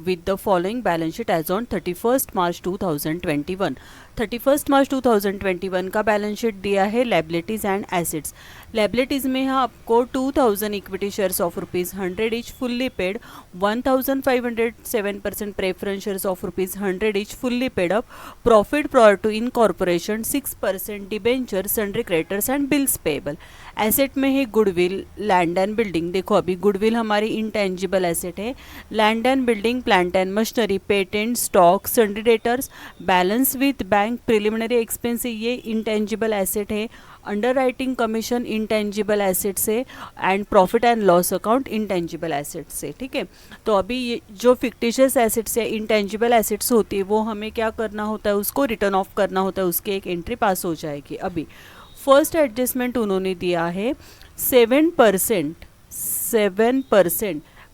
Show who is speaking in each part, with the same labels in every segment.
Speaker 1: with the following balance sheet as on 31st March 2021। 31st मार्च 2021 का balance sheet दिया है liabilities and assets. Liabilities में है आपको 2000 equity shares of ₹100 each fully paid, 1507% preference shares of ₹100 each fully paid up, profit prior to incorporation 6% debenture, sundry creditors and bills payable. Asset में है goodwill, land and building. देखो अभी goodwill हमारी intangible asset है, land and building, plant and machinery, patent, stock, sundry debtors, balance with bank, preliminary expense ये intangible asset है, underwriting commission intangible asset से, and profit and loss account intangible asset से। ठीक है, तो अभी ये जो फिक्टिशियस एसेट्स या इंटेंजिबल एसेट्स होती है वो हमें क्या करना होता है, उसको रिटर्न ऑफ करना होता है, उसकी एक एंट्री पास हो जाएगी। अभी फर्स्ट एडजस्टमेंट उन्होंने दिया है 7%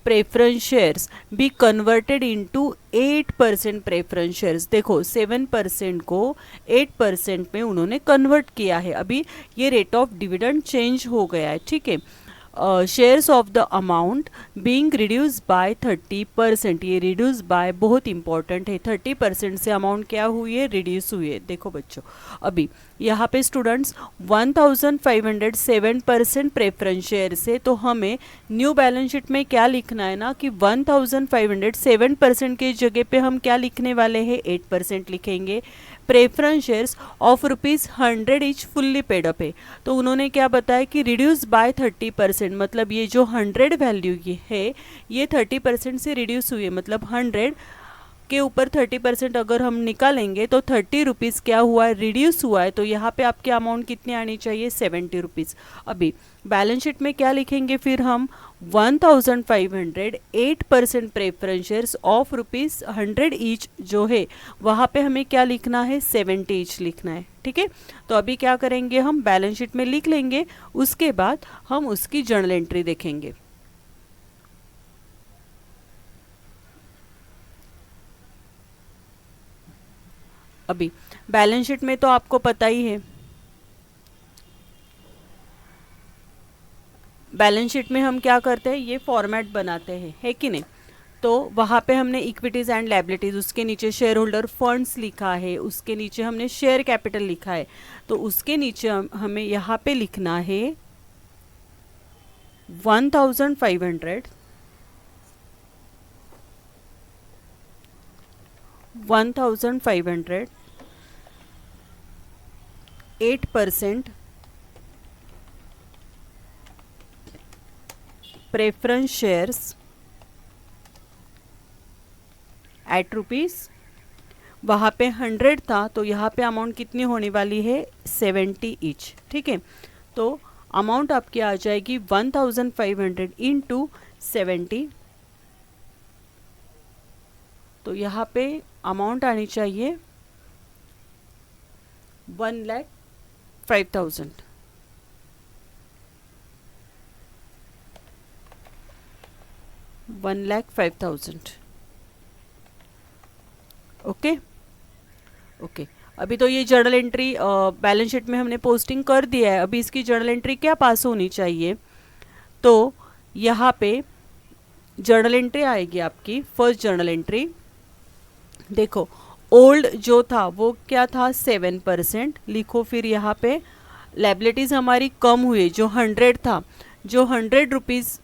Speaker 1: preference shares be converted into 8% preference shares. देखो 7% को 8% में उन्होंने कन्वर्ट किया है। अभी ये रेट ऑफ डिविडेंड चेंज हो गया है। ठीक है, shares of the amount being reduce by 30%। ये रिड्यूस बाय बहुत इंपॉर्टेंट है, 30% से अमाउंट क्या हुई है, रिड्यूस हुई है। देखो बच्चों अभी यहाँ पे स्टूडेंट्स 1507% प्रेफरेंस शेयर से, तो हमें न्यू बैलेंस शीट में क्या लिखना है ना कि 1507% के जगह पे हम क्या लिखने वाले हैं, 8% लिखेंगे। Preference shares of ₹100 each fully paid up है, तो उन्होंने क्या बताया कि रिड्यूस बाय 30%, मतलब ये जो 100 वैल्यू ये है ये 30% से रिड्यूस हुई है, मतलब 100 के ऊपर 30% अगर हम निकालेंगे तो ₹30 क्या हुआ है, रिड्यूस हुआ है। तो यहाँ पे आपकी अमाउंट कितनी आनी चाहिए, ₹70। अभी बैलेंस शीट में क्या लिखेंगे फिर हम, 1500 8% प्रेफरेंस शेयर्स ऑफ ₹100 ईच जो है वहाँ पे हमें क्या लिखना है, 70 ईच लिखना है। ठीक है, तो अभी क्या करेंगे हम बैलेंस शीट में लिख लेंगे, उसके बाद हम उसकी जर्नल एंट्री देखेंगे। अभी बैलेंस शीट में तो आपको पता ही है, बैलेंस शीट में हम क्या करते हैं, ये फॉर्मेट बनाते हैं, है कि नहीं। तो वहाँ पे हमने इक्विटीज़ एंड लायबिलिटीज़, उसके नीचे शेयर होल्डर फंड्स लिखा है, उसके नीचे हमने शेयर कैपिटल लिखा है, तो उसके नीचे हमें यहाँ पे लिखना है 1500 8% प्रेफरेंस शेयर्स एट रुपीज़, वहाँ पे 100 था तो यहाँ पे अमाउंट कितनी होने वाली है, 70 ईच। ठीक है, तो अमाउंट आपकी आ जाएगी 1500 इंटू 70, तो यहाँ पे अमाउंट आनी चाहिए 1,05,000। ओके ओके, अभी तो ये जर्नल एंट्री बैलेंस शीट में हमने पोस्टिंग कर दिया है। अभी इसकी जर्नल एंट्री क्या पास होनी चाहिए, तो यहाँ पे जर्नल एंट्री आएगी आपकी, फर्स्ट जर्नल एंट्री देखो, ओल्ड जो था वो क्या था, 7% लिखो। फिर यहाँ पे लायबिलिटीज़ हमारी कम हुई, जो 100 था, जो 100 रुपीज़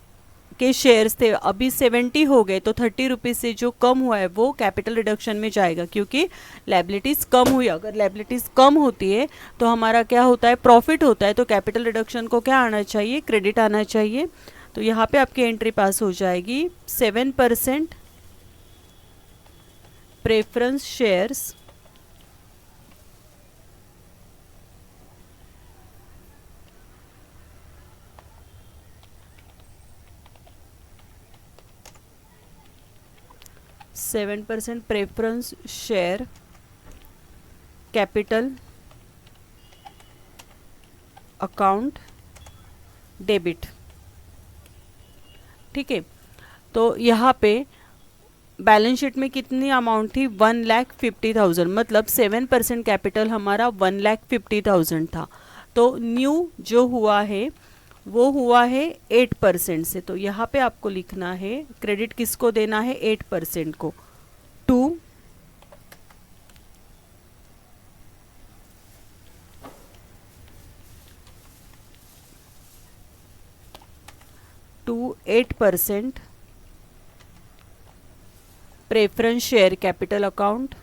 Speaker 1: के शेयर्स थे अभी 70 हो गए, तो 30 रुपीज़ से जो कम हुआ है वो कैपिटल रिडक्शन में जाएगा, क्योंकि लायबिलिटीज़ कम हुई। अगर लायबिलिटीज़ कम होती है तो हमारा क्या होता है, प्रॉफिट होता है, तो कैपिटल रिडक्शन को क्या आना चाहिए, क्रेडिट आना चाहिए। तो यहाँ पे आपकी एंट्री पास हो जाएगी 7% preference shares preference share capital account debit. ठीक है, तो यहाँ पे बैलेंस शीट में कितनी अमाउंट थी, 1,50,000, मतलब 7% कैपिटल हमारा 1,50,000 था। तो न्यू जो हुआ है वो हुआ है 8% से, तो यहाँ पे आपको लिखना है क्रेडिट किसको देना है, 8% को, to to 8% preference share capital account,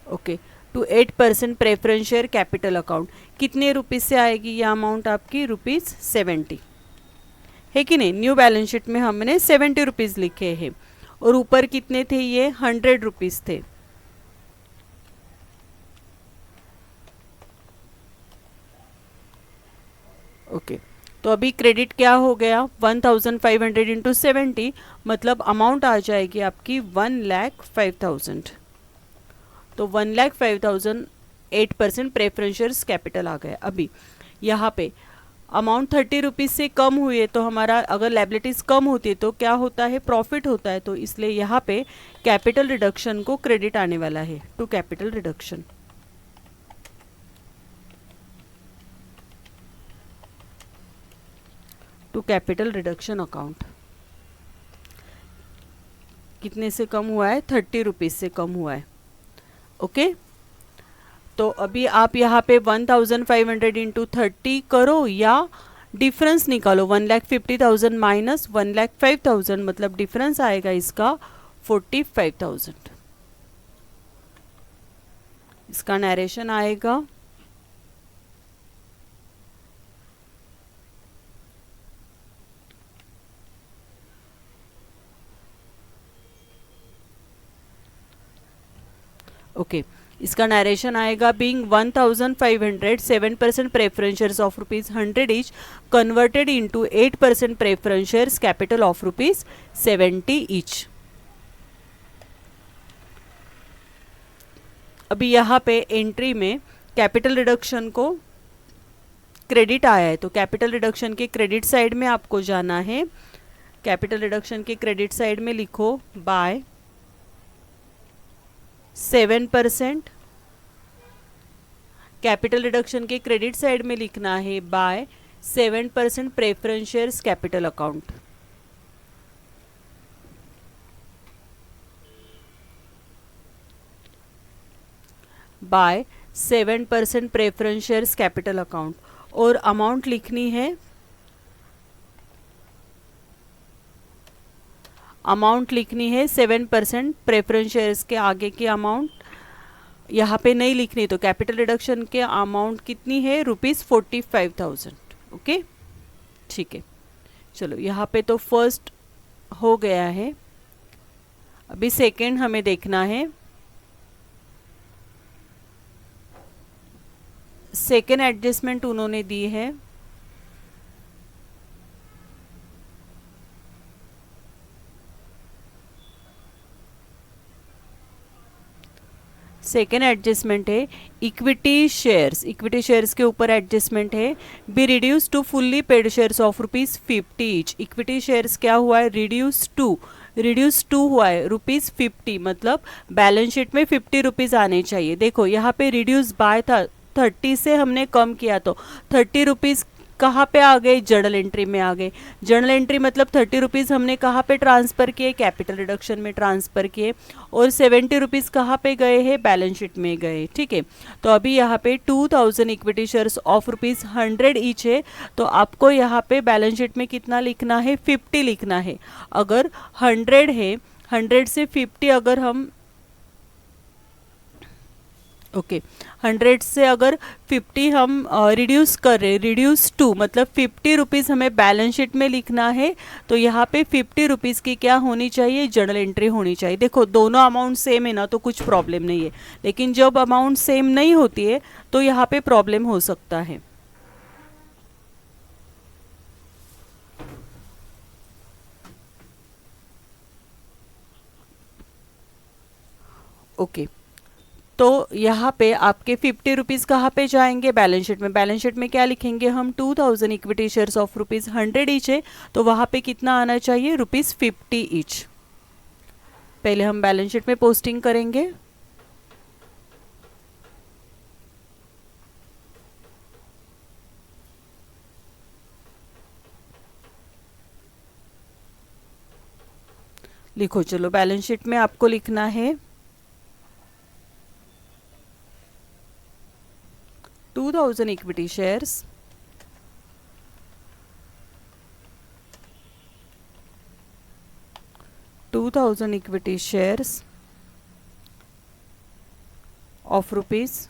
Speaker 1: okay, to 8% preference share capital account. कितने रुपीज से आएगी ये अमाउंट आपकी, ₹70 है कि नहीं। न्यू बैलेंस शीट में हमने 70 रुपीज लिखे हैं और ऊपर कितने थे, ये 100 रुपीज थे। ओके, तो अभी क्रेडिट क्या हो गया, 1500 इंटू 70, मतलब अमाउंट आ जाएगी आपकी 1,05,000। तो 1,05,000 8% प्रेफरेंशियल कैपिटल आ गया। अभी यहाँ पे अमाउंट 30 रुपीज़ से कम हुई है, तो हमारा अगर लायबिलिटीज़ कम होती है तो क्या होता है, प्रॉफिट होता है। तो इसलिए यहाँ पे कैपिटल रिडक्शन को क्रेडिट आने वाला है, to capital reduction. To capital reduction account कितने से कम हुआ है, 30 रुपीज़ से कम हुआ है। ओके, तो अभी आप यहाँ पे 1500 इंटू 30 करो या डिफरेंस निकालो, 1,50,000 माइनस 1,05,000, मतलब डिफरेंस आएगा इसका 45,000। इसका नरेशन आएगा ओके, इसका नरेशन आएगा being 1,500 7% preference shares of ₹100 each converted into 8% preference shares capital of ₹70 each. अभी यहाँ पे एंट्री में कैपिटल रिडक्शन को क्रेडिट आया है, तो कैपिटल रिडक्शन के क्रेडिट साइड में आपको जाना है। कैपिटल रिडक्शन के क्रेडिट साइड में लिखो बाय 7%, कैपिटल रिडक्शन के क्रेडिट साइड में लिखना है by 7% preference shares capital account. By 7% preference shares capital account, और अमाउंट लिखनी है, अमाउंट लिखनी है 7% प्रेफरेंस शेयर्स के आगे की अमाउंट यहाँ पे नहीं लिखनी, तो कैपिटल रिडक्शन के अमाउंट कितनी है, ₹45,000। ओके, ठीक है, चलो यहाँ पे तो फर्स्ट हो गया है। अभी सेकंड हमें देखना है। सेकंड एडजस्टमेंट उन्होंने दी है, सेकेंड एडजस्टमेंट है इक्विटी शेयर्स। इक्विटी शेयर्स के ऊपर एडजस्टमेंट है be reduce to fully paid shares of ₹50 each. Equity shares क्या हुआ है, रिड्यूस टू हुआ है ₹50, मतलब बैलेंस शीट में 50 रुपीज़ आने चाहिए। देखो यहाँ पे रिड्यूस बाय था, 30 से हमने कम किया, तो 30 रुपीज़ कहाँ पे आ गए, जर्नल एंट्री में आ गए। जर्नल एंट्री मतलब 30 रुपीज़ हमने कहाँ पे ट्रांसफ़र किए, कैपिटल रिडक्शन में ट्रांसफ़र किए, और 70 रुपीज़ कहाँ पे गए हैं, बैलेंस शीट में गए। ठीक है, तो अभी यहाँ पे 2000 इक्विटी शेयर्स ऑफ ₹100 ईच है, तो आपको यहाँ पे बैलेंस शीट में कितना लिखना है, 50 लिखना है। अगर 100 है, 100 से 50 अगर हम ओके 100 से अगर 50 हम रिड्यूस कर रहे, रिड्यूस टू मतलब 50 रुपीज़ हमें बैलेंस शीट में लिखना है, तो यहाँ पे 50 रुपीज़ की क्या होनी चाहिए, जर्नल एंट्री होनी चाहिए। देखो दोनों अमाउंट सेम है ना, तो कुछ प्रॉब्लम नहीं है, लेकिन जब अमाउंट सेम नहीं होती है तो यहाँ पे प्रॉब्लम हो सकता है। ओके, तो यहाँ पे आपके 50 रुपीज़ कहाँ पे जाएंगे, बैलेंस शीट में। बैलेंस शीट में क्या लिखेंगे हम, 2000 इक्विटी शेयर्स ऑफ ₹100 ईच है, तो वहाँ पे कितना आना चाहिए, ₹50 ईच पहले हम बैलेंस शीट में पोस्टिंग करेंगे। लिखो, चलो बैलेंस शीट में आपको लिखना है 2000 equity shares, equity shares of rupees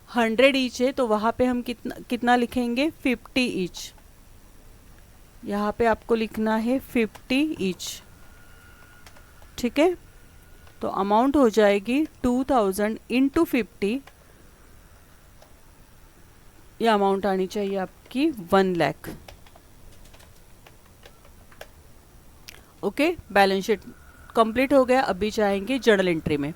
Speaker 1: 100 each है, तो वहां पे हम कितना लिखेंगे 50 ईच। यहाँ पे आपको लिखना है 50 ईच, ठीक है। तो अमाउंट हो जाएगी 2000 इंटू 50, ये अमाउंट आनी चाहिए आपकी 1 lakh. Okay, balance sheet complete हो गया। अभी जाएंगे जर्नल एंट्री में।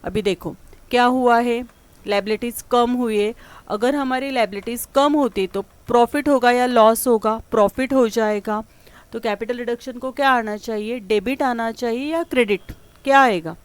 Speaker 1: अभी देखो क्या हुआ है, लायबिलिटीज कम हुई है। अगर हमारी लायबिलिटीज कम होती तो प्रॉफिट होगा या लॉस होगा, प्रॉफिट हो जाएगा। तो कैपिटल रिडक्शन को क्या आना चाहिए, डेबिट आना चाहिए या क्रेडिट, क्या आएगा।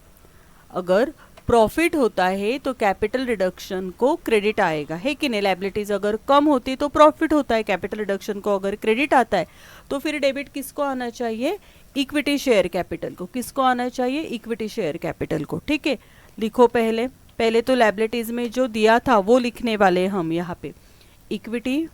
Speaker 1: अगर प्रॉफिट होता है तो कैपिटल रिडक्शन को क्रेडिट आएगा, है कि नहीं। लायबिलिटीज अगर कम होती तो प्रॉफिट होता है, कैपिटल रिडक्शन को अगर क्रेडिट आता है तो फिर डेबिट किसको आना चाहिए, इक्विटी शेयर कैपिटल को। किसको आना चाहिए, इक्विटी शेयर कैपिटल को, ठीक है। लिखो पहले तो लायबिलिटीज में जो दिया था वो लिखने वाले हम यहाँ पे, equity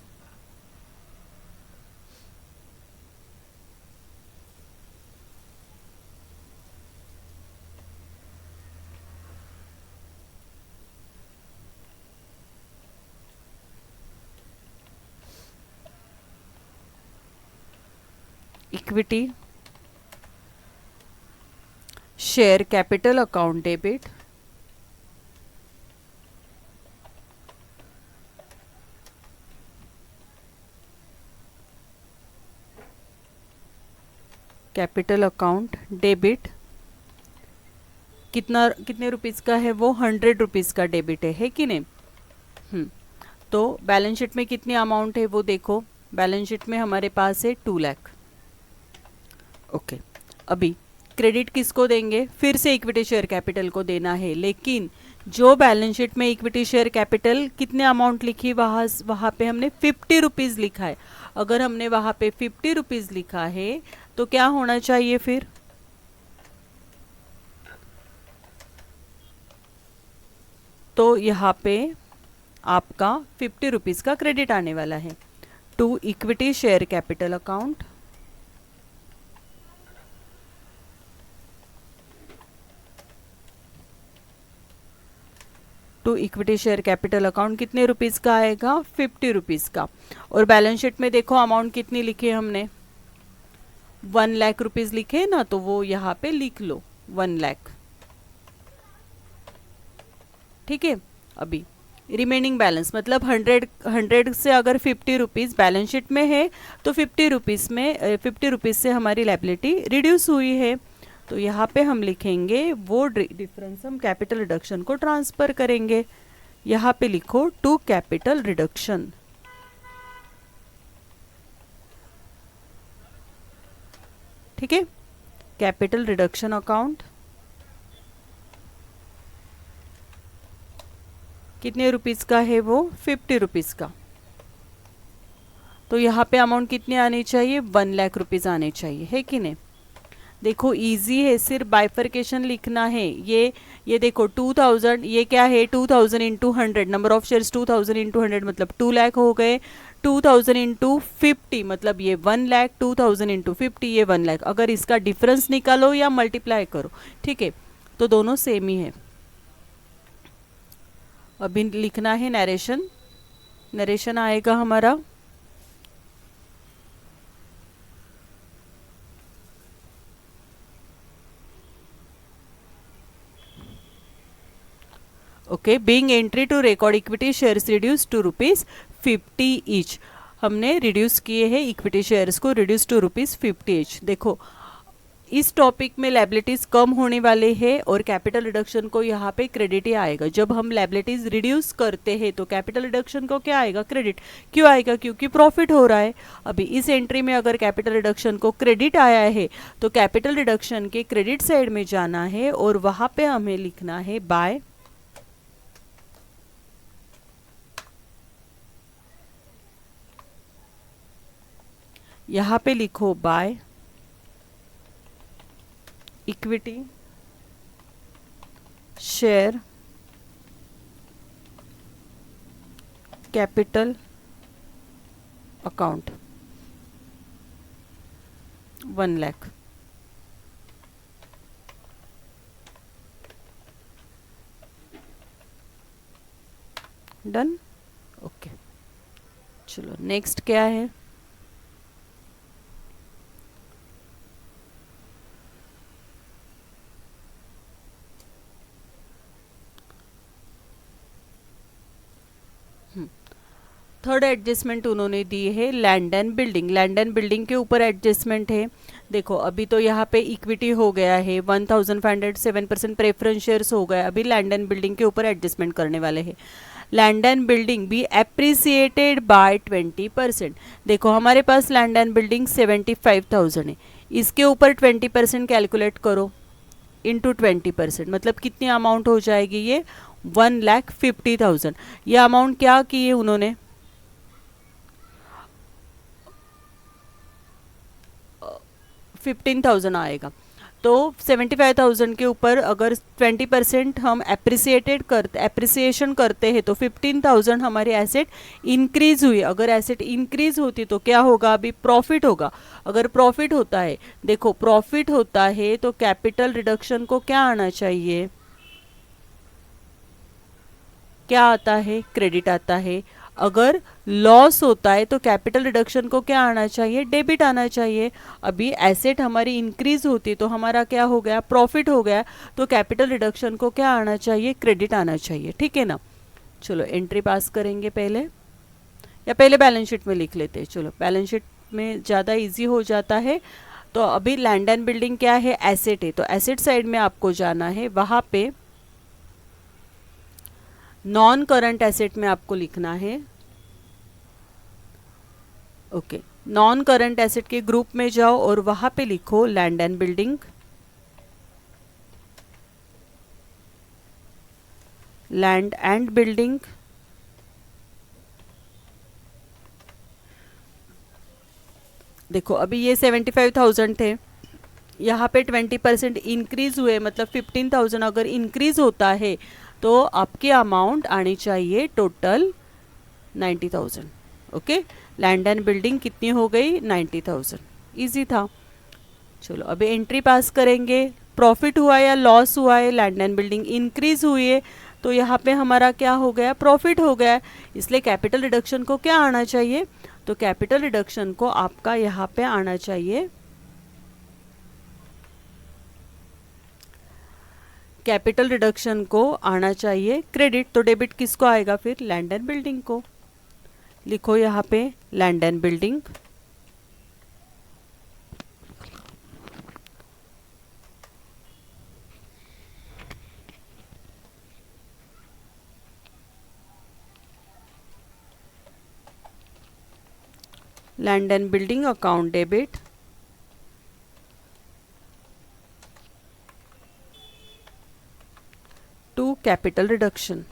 Speaker 1: share capital account debit, capital account debit कितने रुपीस का है वो, 100 रुपीस का डेबिट है कि नहीं। तो बैलेंस शीट में कितनी अमाउंट है वो देखो, बैलेंस शीट में हमारे पास है 2 लाख। ओके, अभी क्रेडिट किसको देंगे, फिर से इक्विटी शेयर कैपिटल को देना है। लेकिन जो बैलेंस शीट में इक्विटी शेयर कैपिटल कितने अमाउंट लिखी, वहाँ पे हमने 50 रुपीज़ लिखा है। अगर हमने वहाँ पे 50 रुपीज़ लिखा है तो क्या होना चाहिए फिर, तो यहाँ पे आपका 50 रुपीज़ का क्रेडिट आने वाला है to equity share capital account. To equity share capital account कितने रुपीस का आएगा, 50 रुपीस का। और बैलेंस शीट में देखो अमाउंट कितनी लिखी है हमने, 1 लाख रुपीस लिखे ना, तो वो यहाँ पे लिख लो 1 लाख, ठीक है। अभी रिमेनिंग बैलेंस मतलब 100 से अगर 50 रुपीज़ बैलेंस शीट में है तो 50 रुपीज़ से हमारी लायबिलिटी रिड्यूस हुई है। तो यहाँ पे हम लिखेंगे वो डिफरेंस हम कैपिटल रिडक्शन को ट्रांसफर करेंगे। यहाँ पे लिखो टू कैपिटल रिडक्शन, ठीक है। कैपिटल रिडक्शन अकाउंट कितने रुपीस का है वो, 50 रुपीस का। तो यहाँ पे अमाउंट कितनी आनी चाहिए, 1 लाख रुपीस आने चाहिए, है कि नहीं। देखो इजी है, सिर्फ बाइफरकेशन लिखना है। ये देखो 2000, ये क्या है 2000 into 100, number of shares 2000 into 100 मतलब 2 लाख हो गए। 2000 इंटू 50 मतलब ये 1 लाख, 2000 इंटू 50 ये 1 लाख। अगर इसका डिफरेंस निकालो या मल्टीप्लाई करो, ठीक है, तो दोनों सेम ही है। अभी लिखना है नरेशन, नरेशन आएगा हमारा okay. Being entry to record equity shares reduce to ₹50 each. हमने रिड्यूस किए हैं इक्विटी शेयर्स को, रिड्यूस टू ₹50 ईच। देखो इस टॉपिक में लायबिलिटीज़ कम होने वाले हैं और कैपिटल रिडक्शन को यहाँ पे क्रेडिट ही आएगा। जब हम लायबिलिटीज़ रिड्यूस करते हैं तो कैपिटल रिडक्शन को क्या आएगा, क्रेडिट। क्यों आएगा, क्योंकि प्रॉफिट हो रहा है। अभी इस एंट्री में अगर कैपिटल रिडक्शन को क्रेडिट आया है तो कैपिटल रिडक्शन के क्रेडिट साइड में जाना है और वहाँ पे हमें लिखना है बाय। यहाँ पे लिखो by equity share capital account 1 lakh. Done, okay. चलो नेक्स्ट क्या है, थर्ड एडजस्टमेंट उन्होंने दी है land and building. Land and building के ऊपर एडजस्टमेंट है। देखो अभी तो यहाँ पे इक्विटी हो गया है 1507% प्रेफरेंस शेयर्स हो गया। अभी लैंड एंड बिल्डिंग के ऊपर एडजस्टमेंट करने वाले हैं। Land and building be appreciated by 20%। देखो हमारे पास लैंड एंड बिल्डिंग 75,000 है, इसके ऊपर 20% कैलकुलेट करो इंटू 20%, मतलब कितनी अमाउंट हो जाएगी ये 1,50,000। ये अमाउंट क्या की है उन्होंने, 15,000 आएगा। तो 75,000 के ऊपर अगर 20% हम एप्रिसिएशन करते हैं तो 15,000 हमारी एसेट इंक्रीज हुई। अगर एसेट इंक्रीज होती तो क्या होगा, अभी प्रॉफिट होगा। अगर प्रॉफिट होता है, देखो प्रॉफिट होता है तो कैपिटल रिडक्शन को क्या आना चाहिए, क्या आता है, क्रेडिट आता है। अगर लॉस होता है तो कैपिटल रिडक्शन को क्या आना चाहिए, डेबिट आना चाहिए। अभी एसेट हमारी इंक्रीज होती तो हमारा क्या हो गया, प्रॉफिट हो गया, तो कैपिटल रिडक्शन को क्या आना चाहिए, क्रेडिट आना चाहिए। ठीक है ना। चलो एंट्री पास करेंगे पहले, या पहले बैलेंस शीट में लिख लेते हैं। चलो बैलेंस शीट में ज़्यादा ईजी हो जाता है। तो अभी लैंड एंड बिल्डिंग क्या है, एसेट है, तो एसेट साइड में आपको जाना है। वहाँ पे नॉन करंट एसेट में आपको लिखना है, ओके, नॉन करंट एसेट के ग्रुप में जाओ और वहां पे लिखो land and building, land and building. देखो अभी ये 75,000 थे, यहाँ पे 20% इंक्रीज हुए, मतलब 15,000 अगर इंक्रीज होता है तो आपकी अमाउंट आनी चाहिए total 90,000। Okay, land and building कितनी हो गई, 90,000। इजी था। चलो अभी एंट्री पास करेंगे। प्रॉफिट हुआ या लॉस हुआ है, लैंड एंड बिल्डिंग इंक्रीज हुई है तो यहाँ पे हमारा क्या हो गया, प्रॉफिट हो गया। इसलिए कैपिटल रिडक्शन को क्या आना चाहिए, तो कैपिटल रिडक्शन को आपका यहाँ पे आना चाहिए, कैपिटल रिडक्शन को आना चाहिए क्रेडिट। तो डेबिट किसको आएगा फिर, लैंड एंड बिल्डिंग को। लिखो यहाँ पे land and building, land and building account debit, to capital reduction.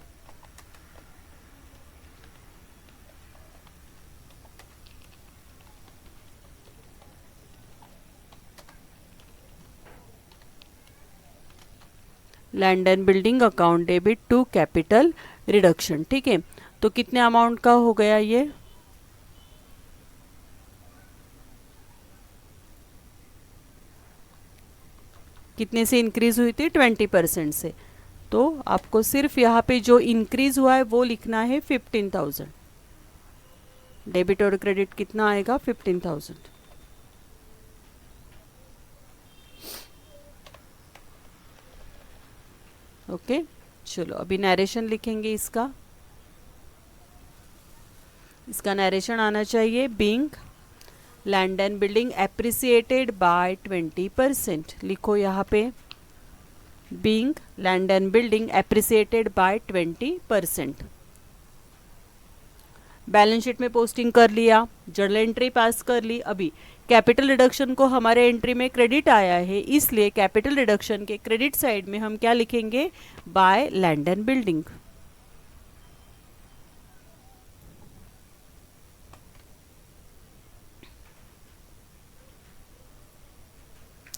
Speaker 1: Land and building account debit to capital reduction. ठीक है, तो कितने अमाउंट का हो गया ये, कितने से इंक्रीज हुई थी, 20% से। तो आपको सिर्फ यहाँ पे जो इंक्रीज हुआ है वो लिखना है 15,000। डेबिट और क्रेडिट कितना आएगा, 15,000। ओके, चलो अभी नरेशन लिखेंगे इसका। इसका नरेशन आना चाहिए, being land and building appreciated by 20%, लिखो यहाँ पे being land and building appreciated by 20%। Balance sheet में पोस्टिंग कर लिया, जर्नल एंट्री पास कर ली। अभी कैपिटल रिडक्शन को हमारे एंट्री में क्रेडिट आया है, इसलिए कैपिटल रिडक्शन के क्रेडिट साइड में हम क्या लिखेंगे, बाय लैंड एंड बिल्डिंग।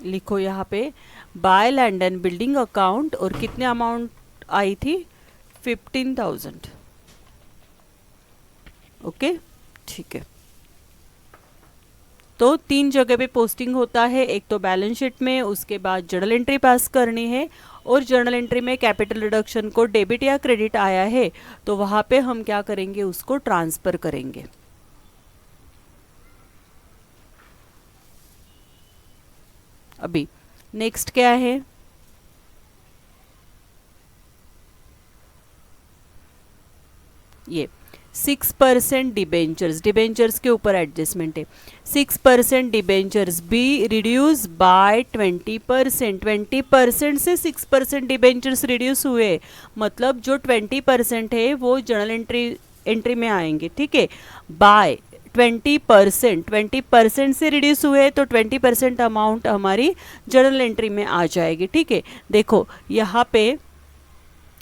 Speaker 1: लिखो यहाँ पे by land and building account, और कितने अमाउंट आई थी, 15,000। ओके, ठीक है। तो 3 जगह पे पोस्टिंग होता है, एक तो बैलेंस शीट में, उसके बाद जर्नल एंट्री पास करनी है, और जर्नल एंट्री में कैपिटल रिडक्शन को डेबिट या क्रेडिट आया है तो वहां पे हम क्या करेंगे, उसको ट्रांसफर करेंगे। अभी नेक्स्ट क्या है, ये 6% डिबेंचर्स, डिबेंचर्स के ऊपर एडजस्टमेंट है। 6% डिबेंचर्स बी रिड्यूस बाय 20%, 20% से 6% डिबेंचर्स रिड्यूस हुए, मतलब जो 20% है वो जर्नल एंट्री में आएंगे, ठीक है। बाय 20%, 20% से रिड्यूस हुए तो 20% अमाउंट हमारी जर्नल एंट्री में आ जाएगी, ठीक है। देखो यहाँ पे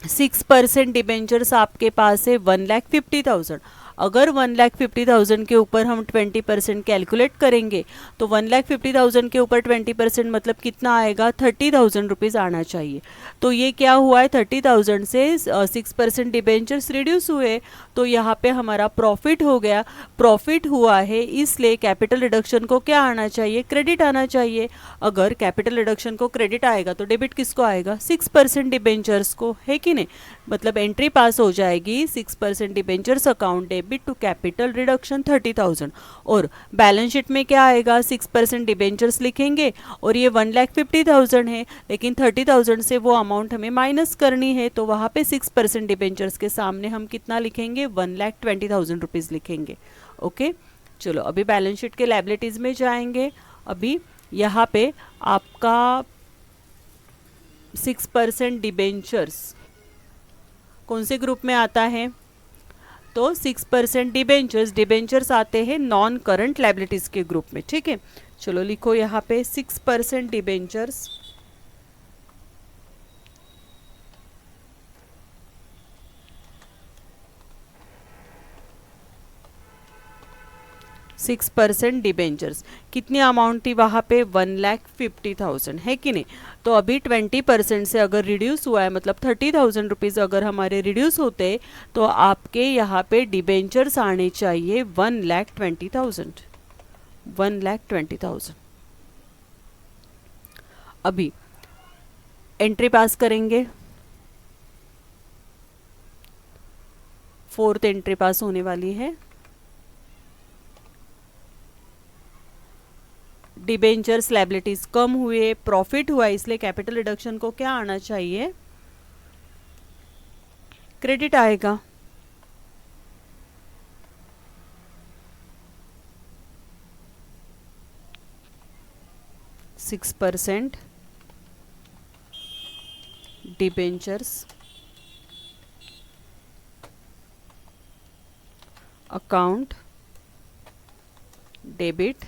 Speaker 1: 6% डिबेंचर्स आपके पास है 1,50,000। अगर 1,50,000 के ऊपर हम 20% कैलकुलेट करेंगे तो 1,50,000 के ऊपर 20% मतलब कितना आएगा, 30,000 रुपीज़ आना चाहिए। तो ये क्या हुआ है, 30,000 से 6% डिबेंचर्स रिड्यूस हुए, तो यहाँ पे हमारा प्रॉफिट हो गया। प्रॉफिट हुआ है, इसलिए कैपिटल रिडक्शन को क्या आना चाहिए, क्रेडिट आना चाहिए। अगर कैपिटल रिडक्शन को क्रेडिट आएगा तो डेबिट किसको आएगा, 6% डिबेंचर्स को, है कि नहीं। मतलब एंट्री पास हो जाएगी 6% debentures account debit to capital reduction 30,000। और बैलेंस शीट में क्या आएगा, 6% डिबेंचर्स लिखेंगे, और ये 1,50,000 है, लेकिन 30,000 से वो अमाउंट हमें माइनस करनी है, तो वहाँ पे 6% डिबेंचर्स के सामने हम कितना लिखेंगे, 1,20,000 रुपीज़ लिखेंगे। ओके, चलो अभी बैलेंस शीट के लायबिलिटीज़ में जाएंगे। अभी यहाँ पे आपका 6% डिबेंचर्स कौन से ग्रुप में आता है, तो 6% डिबेंचर्स आते हैं नॉन करंट लायबिलिटीज के ग्रुप में, ठीक है। चलो लिखो यहाँ पे 6% डिबेंचर्स, 6% डिबेंचर्स, कितनी अमाउंट थी वहाँ पे, 1,50,000, है कि नहीं। तो अभी 20% से अगर रिड्यूस हुआ है, मतलब 30,000 रुपीज़ अगर हमारे रिड्यूस होते तो आपके यहाँ पे डिबेंचर्स आने चाहिए 1,20,000, 1,20,000। अभी एंट्री पास करेंगे, 4th एंट्री पास होने वाली है। डिबेंचर्स लायबिलिटीज कम हुए, प्रॉफिट हुआ, इसलिए कैपिटल रिडक्शन को क्या आना चाहिए, क्रेडिट आएगा। %6 debentures account debit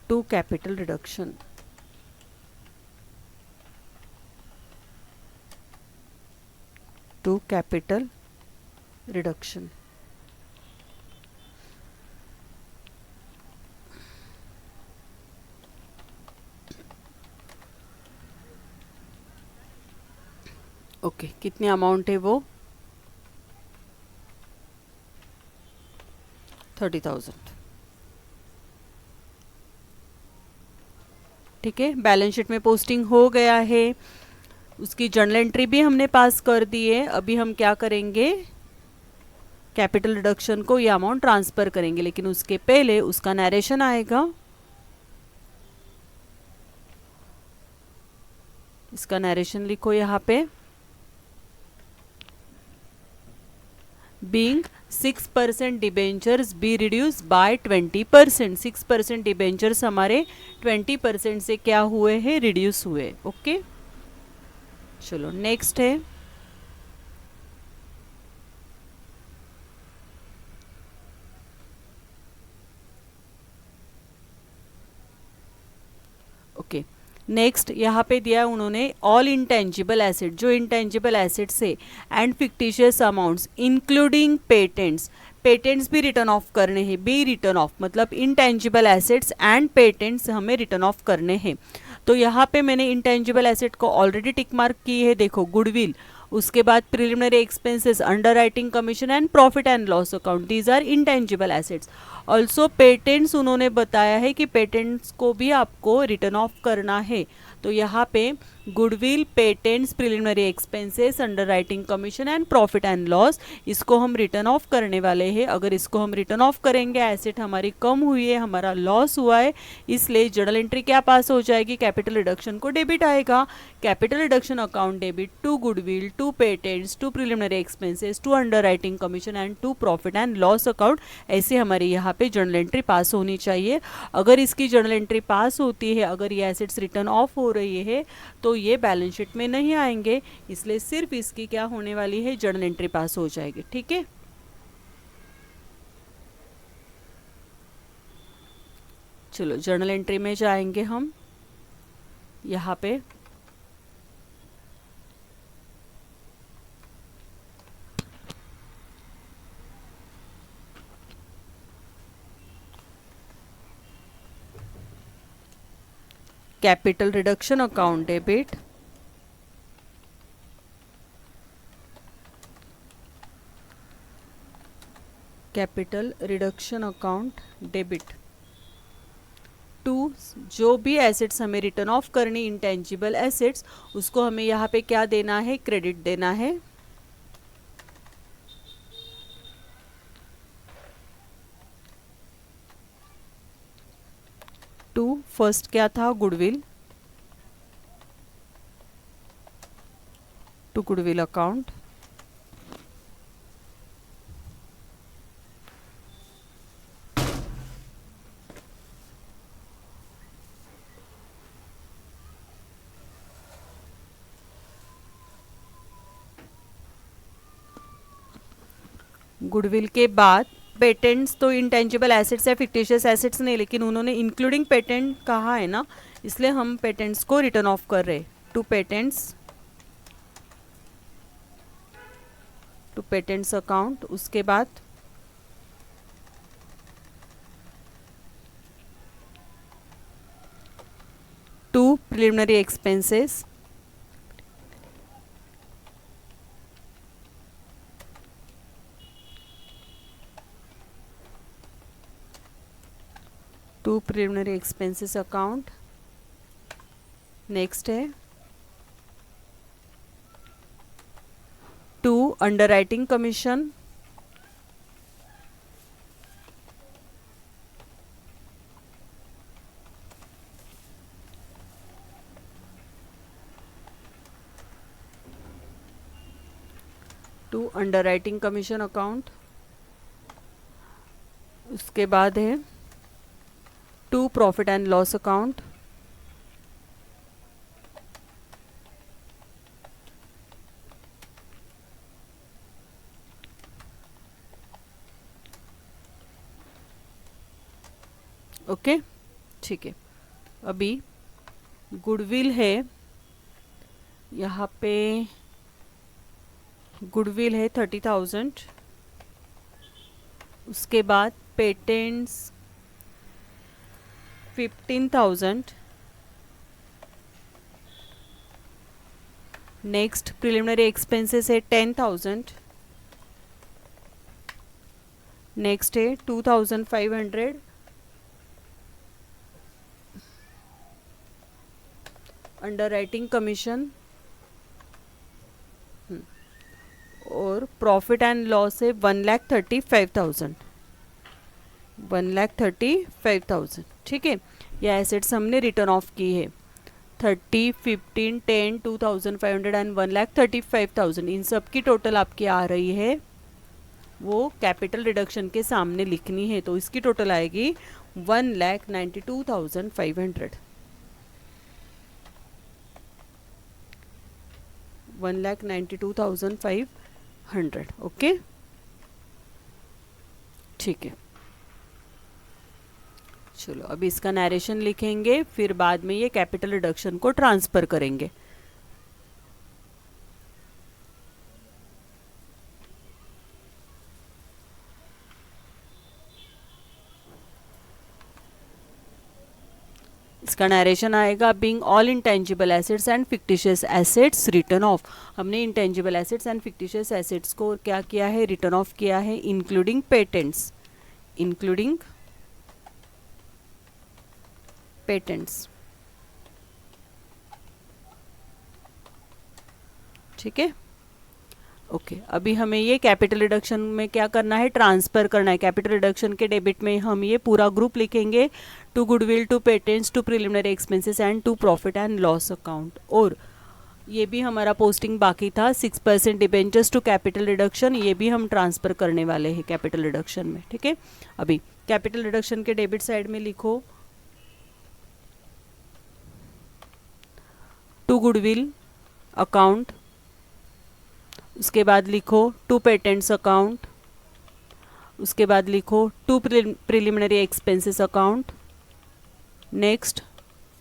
Speaker 1: to capital reduction, to capital reduction. Okay, कितनी अमाउंट है वो, 30,000, ठीक है। बैलेंस शीट में पोस्टिंग हो गया है, उसकी जर्नल एंट्री भी हमने पास कर दी है। अभी हम क्या करेंगे, कैपिटल रिडक्शन को ये अमाउंट ट्रांसफर करेंगे, लेकिन उसके पहले उसका नरेशन आएगा। इसका नरेशन लिखो यहाँ पे, being 6% debentures be reduce by 20%। 6% debentures हमारे 20% से क्या हुए हैं, रिड्यूस हुए। ओके, चलो नेक्स्ट है ओके नेक्स्ट यहाँ पे दिया है उन्होंने ऑल इंटेंजिबल एसेट, जो इंटेंजिबल एसेट्स है and fictitious amounts including patents, patents भी रिटर्न ऑफ करने हैं। बी रिटर्न ऑफ मतलब इंटेंजिबल एसेट्स एंड पेटेंट्स हमें रिटर्न ऑफ करने हैं। तो यहाँ पे मैंने इंटेंजिबल एसेट को ऑलरेडी टिक मार्क की है, देखो गुडविल, उसके बाद preliminary expenses, underwriting commission and profit and loss account, these are intangible assets. Also patents उन्होंने बताया है कि पेटेंट्स को भी आपको रिटर्न ऑफ करना है। तो यहाँ पे goodwill, patents, preliminary expenses, underwriting commission and profit and loss, इसको हम रिटर्न ऑफ करने वाले हैं। अगर इसको हम रिटर्न ऑफ करेंगे, एसेट हमारी कम हुई है, हमारा लॉस हुआ है, इसलिए जर्नल एंट्री क्या पास हो जाएगी, कैपिटल रिडक्शन को डेबिट आएगा। Capital reduction account debit to goodwill, to patents, to preliminary expenses, to underwriting commission and to profit and loss account, ऐसे हमारी यहाँ पे जर्नल एंट्री पास होनी चाहिए। अगर इसकी जर्नल एंट्री पास होती है, अगर ये एसेट्स रिटर्न ऑफ हो रही है, तो ये बैलेंस शीट में नहीं आएंगे, इसलिए सिर्फ इसकी क्या होने वाली है, जर्नल एंट्री पास हो जाएगी। ठीक है, चलो जर्नल एंट्री में जाएंगे हम। यहाँ पे capital reduction account debit, capital reduction account debit to, जो भी एसेट्स हमें रिटर्न ऑफ करनी इंटेंजिबल एसेट्स, उसको हमें यहाँ पे क्या देना है, क्रेडिट देना है। टू फर्स्ट क्या था, goodwill, to goodwill account, goodwill के बाद पेटेंट्स तो इंटेंजिबल एसेट्स या फिक्टिशियस एसेट्स नहीं, लेकिन उन्होंने इंक्लूडिंग पेटेंट कहा है ना, इसलिए हम पेटेंट्स को रिटर्न ऑफ कर रहे। To patents, to patents account, उसके बाद to preliminary expenses, to preliminary expenses account. Next है to underwriting commission, to underwriting commission account. उसके बाद है to profit and loss account, okay ठीक है। अभी गुडविल है, यहाँ पे गुडविल है 30,000। उसके बाद पेटेंट्स 15,000। नेक्स्ट प्रिलिमिनरी एक्सपेंसेस है 10,000। नेक्स्ट है 2,500। अंडरराइटिंग कमीशन और प्रॉफिट एंड लॉस है 1,35,000। 1,35,000 ठीक है। ये एसेट्स हमने रिटर्न ऑफ की है 30, 15, 10, 2,500 एंड 1,35,000। इन सब की टोटल आपकी आ रही है वो कैपिटल रिडक्शन के सामने लिखनी है। तो इसकी टोटल आएगी 1,92,500, 1,92,500। ओके, ठीक है। चलो अभी इसका नरेशन लिखेंगे, फिर बाद में ये कैपिटल रिडक्शन को ट्रांसफर करेंगे। इसका नरेशन आएगा, being all intangible assets and fictitious assets written off. हमने intangible assets and fictitious assets को क्या किया है, रिटर्न ऑफ किया है, इंक्लूडिंग पेटेंट्स, इंक्लूडिंग पेटेंट्स। ठीक है, ओके। अभी हमें ये कैपिटल रिडक्शन में क्या करना है, ट्रांसफर करना है। कैपिटल रिडक्शन के डेबिट में हम ये पूरा ग्रुप लिखेंगे, to goodwill, to patents, to preliminary expenses and to profit and loss account. और ये भी हमारा पोस्टिंग बाकी था, 6% डिबेंचर्स टू कैपिटल रिडक्शन, ये भी हम ट्रांसफर करने वाले हैं कैपिटल रिडक्शन में। ठीक है, अभी कैपिटल रिडक्शन के डेबिट साइड में लिखो टू गुडविल अकाउंट, उसके बाद लिखो टू पेटेंट्स अकाउंट, उसके बाद लिखो to preliminary expenses account, next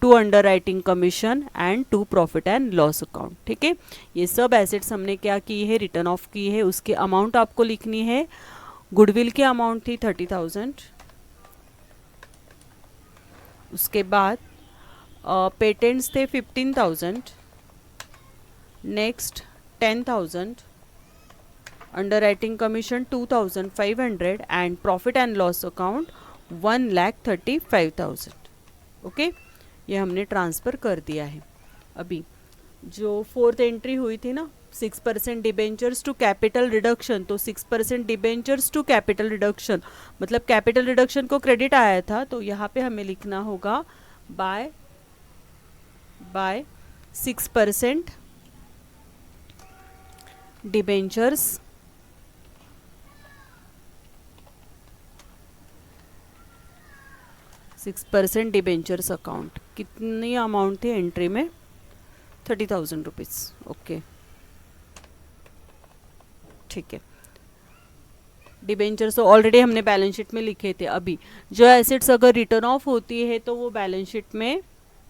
Speaker 1: to underwriting commission and to profit and loss account. ठीक है, ये सब एसेट्स हमने क्या की है, रिटर्न ऑफ की है। उसकी अमाउंट आपको लिखनी है, गुडविल की अमाउंट थी 30,000, उसके बाद पेटेंट्स थे 15,000, next 10,000, under writing commission 2,500 and profit and loss account 1,35,000। Okay, ये हमने ट्रांसफ़र कर दिया है। अभी जो फोर्थ एंट्री हुई थी ना, 6% डिबेंचर्स टू कैपिटल रिडक्शन, तो 6% डिबेंचर्स टू कैपिटल रिडक्शन मतलब कैपिटल रिडक्शन को क्रेडिट आया था, तो यहाँ पे हमें लिखना होगा बाय 6% डिबेंचर्स, डिबेंचर्स अकाउंट। कितनी अमाउंट थी एंट्री में, 30,000 रुपीज़। ओके, ठीक है। डिबेंचर्स तो ऑलरेडी हमने बैलेंस शीट में लिखे थे। अभी जो एसेट्स अगर रिटर्न ऑफ होती है तो वो बैलेंस शीट में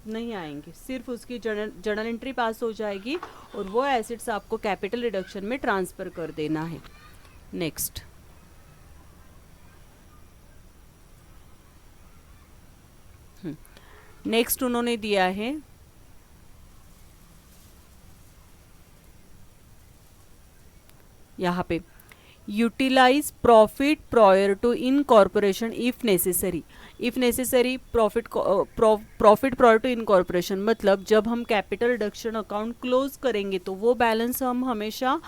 Speaker 1: नहीं आएंगे, सिर्फ उसकी जर्नल एंट्री पास हो जाएगी और वो एसेट्स आपको कैपिटल रिडक्शन में ट्रांसफ़र कर देना है। नेक्स्ट, नेक्स्ट उन्होंने दिया है यहाँ पे, utilize profit prior to incorporation if necessary. If necessary profit prior to incorporation मतलब जब हम कैपिटल रिडक्शन अकाउंट क्लोज करेंगे तो वो बैलेंस हम हमेशा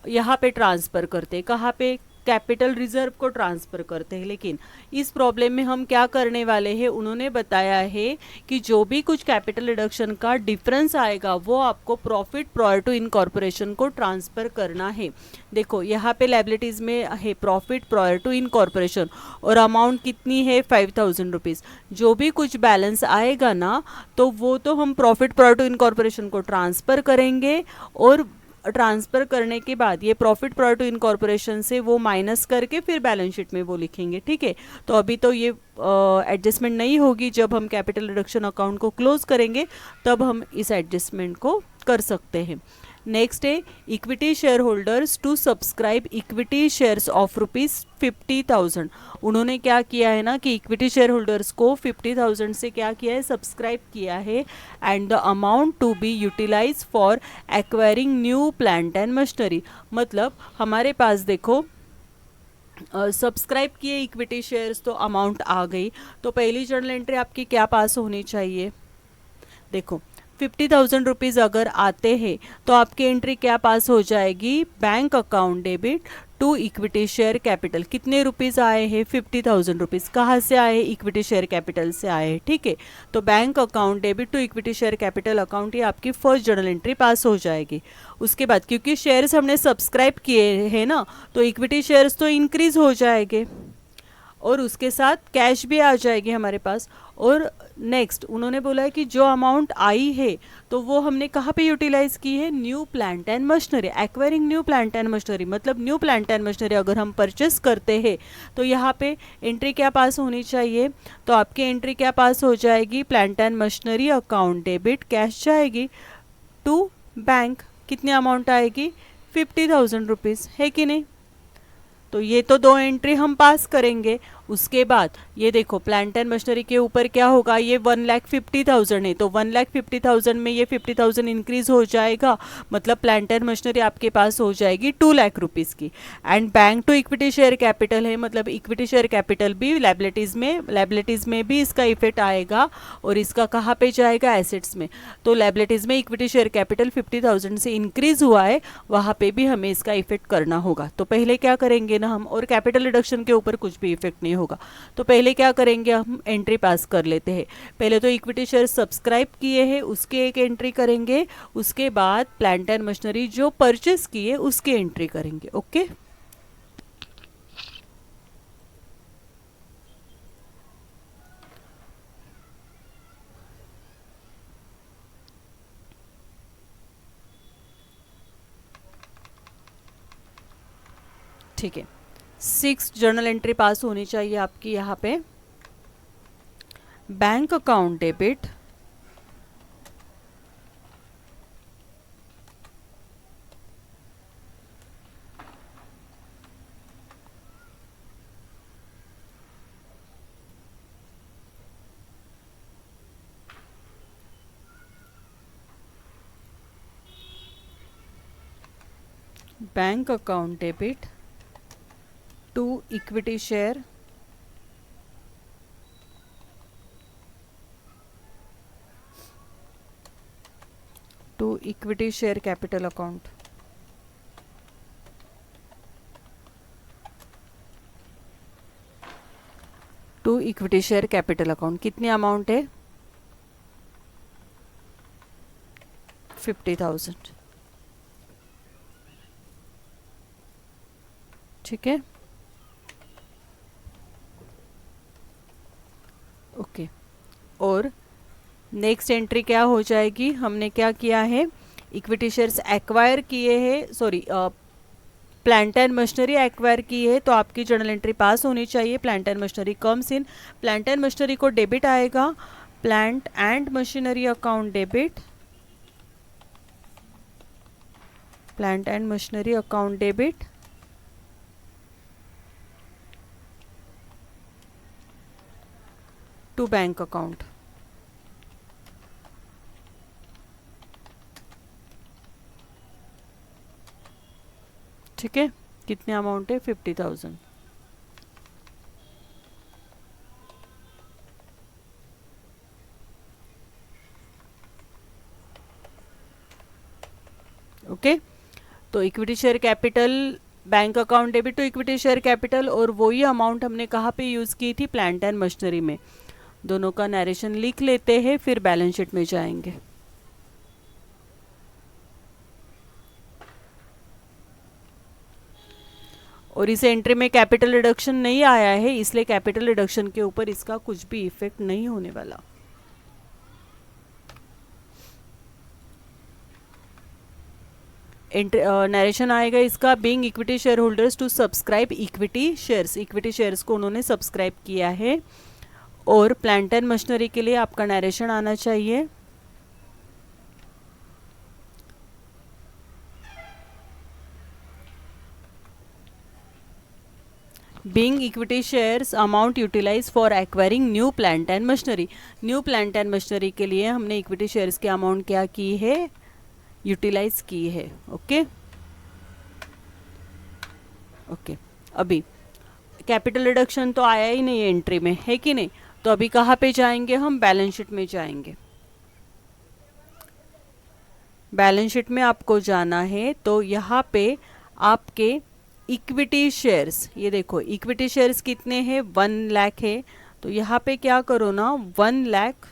Speaker 1: यहाँ पे ट्रांसफ़र करते हैं। कहाँ पे, कैपिटल रिजर्व को ट्रांसफ़र करते हैं। लेकिन इस प्रॉब्लम में हम क्या करने वाले हैं, उन्होंने बताया है कि जो भी कुछ कैपिटल रिडक्शन का डिफरेंस आएगा वो आपको प्रॉफिट प्रायर टू इनकॉर्पोरेशन को ट्रांसफ़र करना है। देखो यहाँ पे लायबिलिटीज़ में है प्रॉफिट प्रायर टू इनकॉर्पोरेशन और अमाउंट कितनी है 5,000 रुपीज़। जो भी कुछ बैलेंस आएगा ना तो वो तो हम प्रॉफिट प्रायर टू इनकॉर्पोरेशन को ट्रांसफ़र करेंगे और ट्रांसफ़र करने के बाद ये प्रॉफिट प्रायर टू इनकॉर्पोरेशन से वो माइनस करके फिर बैलेंस शीट में वो लिखेंगे। ठीक है, तो अभी तो ये एडजस्टमेंट नहीं होगी, जब हम कैपिटल रिडक्शन अकाउंट को क्लोज करेंगे तब हम इस एडजस्टमेंट को कर सकते हैं। नेक्स्ट है equity shareholders to subscribe equity shares of ₹50,000। उन्होंने क्या किया है ना कि इक्विटी शेयर होल्डर्स को 50,000 से क्या किया है, सब्सक्राइब किया है and the amount to be utilize for acquiring new plant and machinery. मतलब हमारे पास देखो सब्सक्राइब किए इक्विटी शेयर्स तो अमाउंट आ गई, तो पहली जर्नल एंट्री आपकी क्या पास होनी चाहिए, देखो 50,000 रुपीज़ अगर आते हैं तो आपकी एंट्री क्या पास हो जाएगी, bank account debit to equity share capital, कितने रुपीज़ आए हैं, 50,000 रुपीज़। कहाँ से आए, इक्विटी शेयर कैपिटल से आए हैं, ठीक है। तो bank account debit to equity share capital account, ये आपकी फर्स्ट जर्नल एंट्री पास हो जाएगी। उसके बाद क्योंकि शेयर्स हमने सब्सक्राइब किए हैं ना, तो इक्विटी शेयर्स तो इंक्रीज हो जाएंगे और उसके साथ कैश भी आ जाएगी हमारे पास। और नेक्स्ट उन्होंने बोला है कि जो अमाउंट आई है तो वो हमने कहाँ पे यूटिलाइज की है, new plant and machinery, acquiring new plant and machinery. मतलब न्यू प्लांट एंड मशीनरी अगर हम परचेस करते हैं तो यहाँ पे एंट्री क्या पास होनी चाहिए, तो आपकी एंट्री क्या पास हो जाएगी, plant and machinery account debit, cash जाएगी टू बैंक, कितनी अमाउंट आएगी, 50,000 रुपीज़, है कि नहीं। तो ये तो दो एंट्री हम पास करेंगे। उसके बाद ये देखो प्लांट एंड मशीनरी के ऊपर क्या होगा, ये 1,50,000 है, तो 1,50,000 में ये 50,000 इंक्रीज हो जाएगा, मतलब प्लांट एंड मशीनरी आपके पास हो जाएगी 2 लाख रुपीज़ की। And bank to equity share capital है, मतलब इक्विटी शेयर कैपिटल भी लाइबिलिटीज़ में भी इसका इफेक्ट आएगा और इसका कहाँ पे जाएगा, एसेट्स में। तो लाइबिलिटीज़ में इक्विटी शेयर कैपिटल 50,000 से इंक्रीज हुआ है, वहाँ पे भी हमें इसका इफेक्ट करना होगा। तो पहले क्या करेंगे ना हम, और कैपिटल रिडक्शन के ऊपर कुछ भी इफेक्ट नहीं होगा। तो पहले क्या करेंगे, हम एंट्री पास कर लेते हैं। पहले तो इक्विटी शेयर सब्सक्राइब किए हैं उसके एक एंट्री करेंगे, उसके बाद प्लांट एंड मशीनरी जो परचेस किए उसके एंट्री करेंगे। ओके, ठीक है। 6 जर्नल एंट्री पास होनी चाहिए आपकी यहाँ पे, bank account debit bank account debit to equity share to equity share capital account, to equity share capital account, कितनी अमाउंट है, 50,000, ठीक है। ओके, और नेक्स्ट एंट्री क्या हो जाएगी, हमने क्या किया है, इक्विटी शेयर्स एक्वायर किए हैं, sorry plant and machinery acquire की है, तो आपकी जर्नल एंट्री पास होनी चाहिए। Plant and machinery comes in, plant and machinery को डेबिट आएगा, plant and machinery account debit, plant and machinery account debit to bank account, ठीक है। कितने अमाउंट है, 50,000। ओके, तो equity share capital, bank account debit to equity share capital, और वही amount हमने कहाँ पे यूज़ की थी, प्लांट एंड मशीनरी में। दोनों का नरेशन लिख लेते हैं, फिर बैलेंस शीट में जाएंगे। और इस एंट्री में कैपिटल रिडक्शन नहीं आया है, इसलिए कैपिटल रिडक्शन के ऊपर इसका कुछ भी इफेक्ट नहीं होने वाला। नरेशन आएगा इसका, being equity shareholders to subscribe equity shares, equity shares को उन्होंने सब्सक्राइब किया है। और प्लांट एंड मशीनरी के लिए आपका नरेशन आना चाहिए, being equity shares amount utilized for acquiring new plant and machinery, new plant and machinery के लिए हमने इक्विटी शेयर्स की अमाउंट क्या की है, यूटिलाइज की है। ओके ओके, अभी कैपिटल रिडक्शन तो आया ही नहीं है एंट्री में, है कि नहीं। तो अभी कहाँ पे जाएंगे हम, बैलेंस शीट में जाएंगे। बैलेंस शीट में आपको जाना है, तो यहाँ पे आपके इक्विटी शेयर्स, ये देखो इक्विटी शेयर्स कितने हैं, 1 लाख है। तो यहाँ पे क्या करो ना, 1 लाख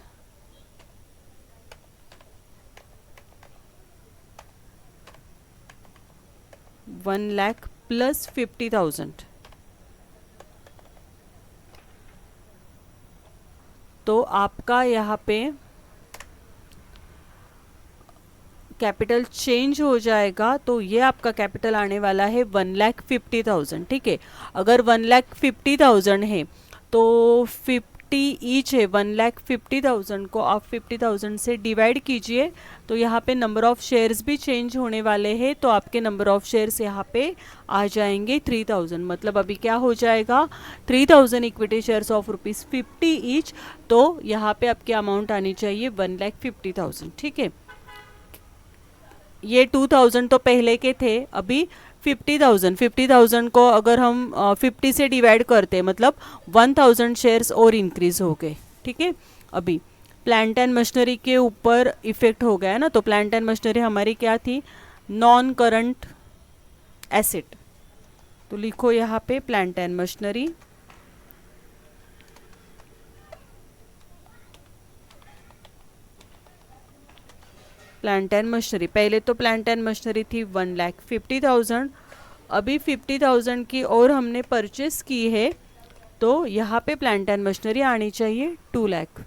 Speaker 1: 1 लाख प्लस 50,000, तो आपका यहाँ पे कैपिटल चेंज हो जाएगा। तो ये आपका कैपिटल आने वाला है 1,50,000, ठीक है। अगर 1,50,000 है तो 50 ईच है, 1,50,000 को आप 50,000 से डिवाइड कीजिए। तो यहाँ पे नंबर ऑफ शेयर्स भी चेंज होने वाले हैं, तो आपके नंबर ऑफ शेयर्स यहाँ पे आ जाएंगे 3,000। मतलब अभी क्या हो जाएगा, 3,000 इक्विटी शेयर्स ऑफ ₹50 ईच। तो यहाँ पे आपकी अमाउंट आनी चाहिए 1,50,000, ठीक है। ये 2,000 तो पहले के थे, अभी 50,000 को अगर हम 50 से डिवाइड करते मतलब 1,000 शेयर्स और इंक्रीज हो गए, ठीक है। अभी प्लांट एंड मशीनरी के ऊपर इफेक्ट हो गया है ना, तो प्लांट एंड मशीनरी हमारी क्या थी, नॉन करंट एसेट। तो लिखो यहाँ पे plant and machinery, plant and machinery, पहले तो प्लांट एंड मशीनरी थी 1,50,000, अभी 50,000 की और हमने परचेस की है, तो यहाँ पे प्लांट एंड मशीनरी आनी चाहिए 2 लाख।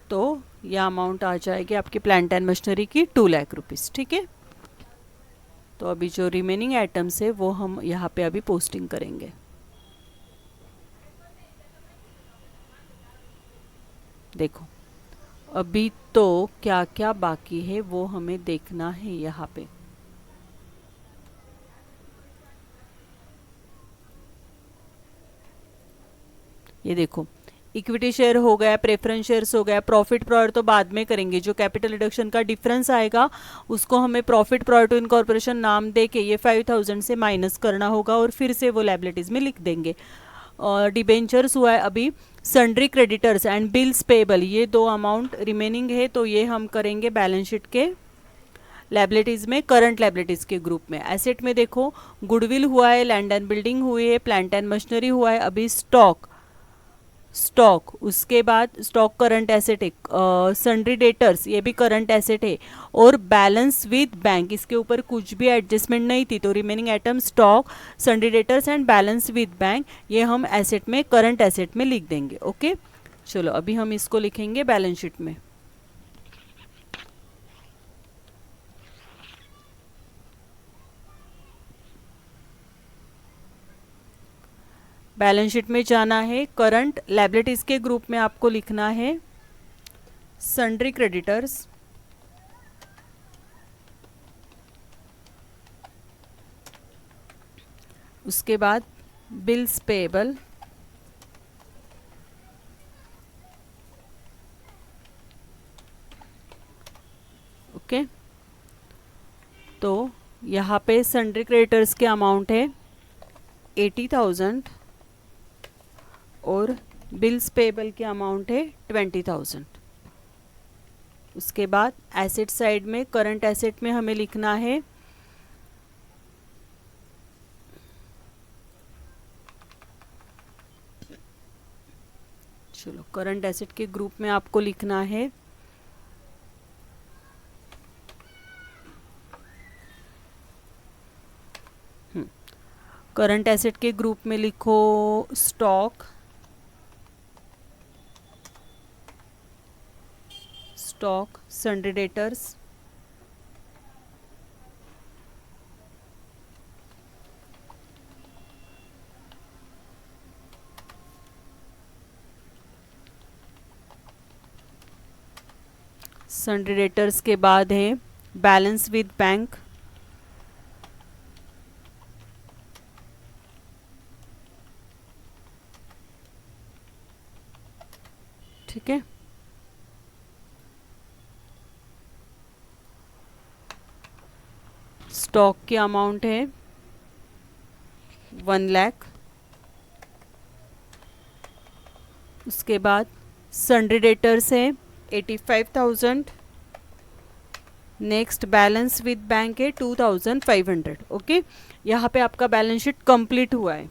Speaker 1: तो यह अमाउंट आ जाएगी आपकी प्लांट एंड मशीनरी की 2 लाख रुपीस, ठीक है। तो अभी जो रिमेनिंग आइटम्स है वो हम यहाँ पे अभी पोस्टिंग करेंगे। देखो अभी तो क्या क्या बाकी है वो हमें देखना है यहाँ पे। ये देखो इक्विटी शेयर हो गया, प्रेफरेंस शेयर्स हो गया, प्रॉफिट प्रायर तो बाद में करेंगे, जो कैपिटल रिडक्शन का डिफरेंस आएगा उसको हमें प्रॉफिट प्रायर टू इनकॉर्पोरेशन नाम दे के ये 5,000 से माइनस करना होगा और फिर से वो लाइबिलिटीज में लिख देंगे। और डिबेंचर्स हुआ है अभी, sundry creditors and bills payable, ये दो अमाउंट रिमेनिंग है, तो ये हम करेंगे बैलेंस शीट के लाइबिलिटीज में, करंट लाइबिलिटीज के ग्रुप में। एसेट में देखो गुडविल हुआ है, लैंड एंड बिल्डिंग हुई है, प्लांट एंड मशीनरी हुआ है, अभी स्टॉक उसके बाद स्टॉक करंट एसेट है, सन्ड्री डेटर्स ये भी करंट एसेट है, और बैलेंस विद बैंक इसके ऊपर कुछ भी एडजस्टमेंट नहीं थी, तो remaining item stock, sundry debtors and balance with bank ये हम एसेट में, करंट एसेट में लिख देंगे। ओके चलो अभी हम इसको लिखेंगे बैलेंस शीट में। बैलेंस शीट में जाना है, करंट लायबिलिटीज के ग्रुप में आपको लिखना है सन्ड्री क्रेडिटर्स, उसके बाद बिल्स पेएबल, ओके। तो यहाँ पे सन्ड्री क्रेडिटर्स के अमाउंट है 80,000 और बिल्स पेएबल के अमाउंट है 20,000। उसके बाद एसेट साइड में, करंट एसेट में हमें लिखना है चलो करंट एसेट के ग्रुप में आपको लिखना है करंट एसेट के ग्रुप में लिखो stock, sundry debtors, sundry debtors के बाद है बैलेंस विद बैंक, ठीक है। स्टॉक की अमाउंट है 1 लाख। उसके बाद सन्ड्री डेटर्स है 85,000। नेक्स्ट बैलेंस विद बैंक है 2,500। ओके, यहाँ पे आपका बैलेंस शीट कंप्लीट हुआ है।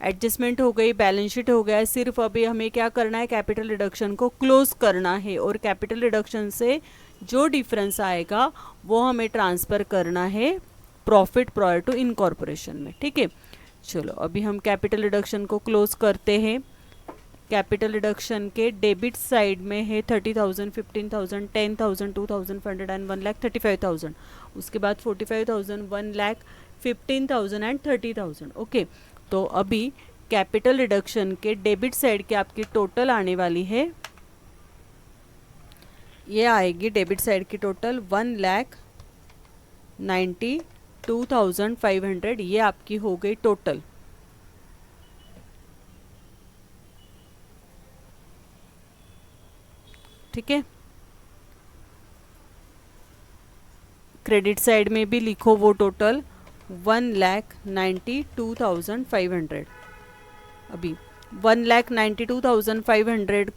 Speaker 1: एडजस्टमेंट हो गई, बैलेंस शीट हो गया है। सिर्फ अभी हमें क्या करना है, कैपिटल रिडक्शन को क्लोज करना है, और कैपिटल रिडक्शन से जो डिफरेंस आएगा वो हमें ट्रांसफ़र करना है प्रॉफिट प्रायर टू इनकॉर्पोरेशन में। ठीक है, चलो अभी हम कैपिटल रिडक्शन को क्लोज करते हैं। कैपिटल रिडक्शन के डेबिट साइड में है 30,000, 15,000, 10,000, 2,500 एंड 1,35,000। उसके बाद 45,000, 1 लाख, 15,000 एंड 30,000। ओके, तो अभी कैपिटल रिडक्शन के डेबिट साइड के आपकी टोटल आने वाली है, ये आएगी डेबिट साइड की टोटल 1,92,500। ये आपकी हो गई टोटल। ठीक है, क्रेडिट साइड में भी लिखो वो टोटल 1,92,500। अभी 1,92,500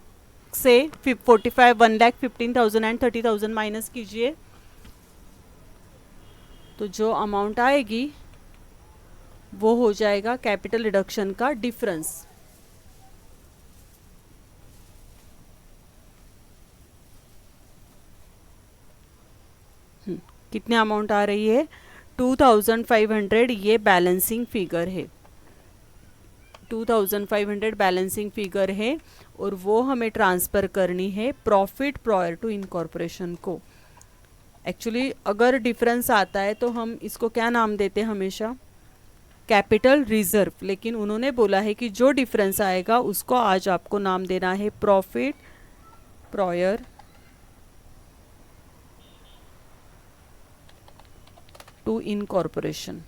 Speaker 1: से 45, 1,15,000 एंड 30,000 माइनस कीजिए, तो जो अमाउंट आएगी वो हो जाएगा कैपिटल रिडक्शन का डिफरेंस। कितने अमाउंट आ रही है, 2,500। ये बैलेंसिंग फिगर है, 2,500 बैलेंसिंग फिगर है, और वो हमें ट्रांसफ़र करनी है प्रॉफिट प्रायर टू इनकॉर्पोरेशन को। एक्चुअली अगर डिफरेंस आता है तो हम इसको क्या नाम देते हैं हमेशा, कैपिटल रिजर्व, लेकिन उन्होंने बोला है कि जो डिफरेंस आएगा उसको आज आपको नाम देना है प्रॉफिट प्रायर टू इनकॉर्पोरेशन।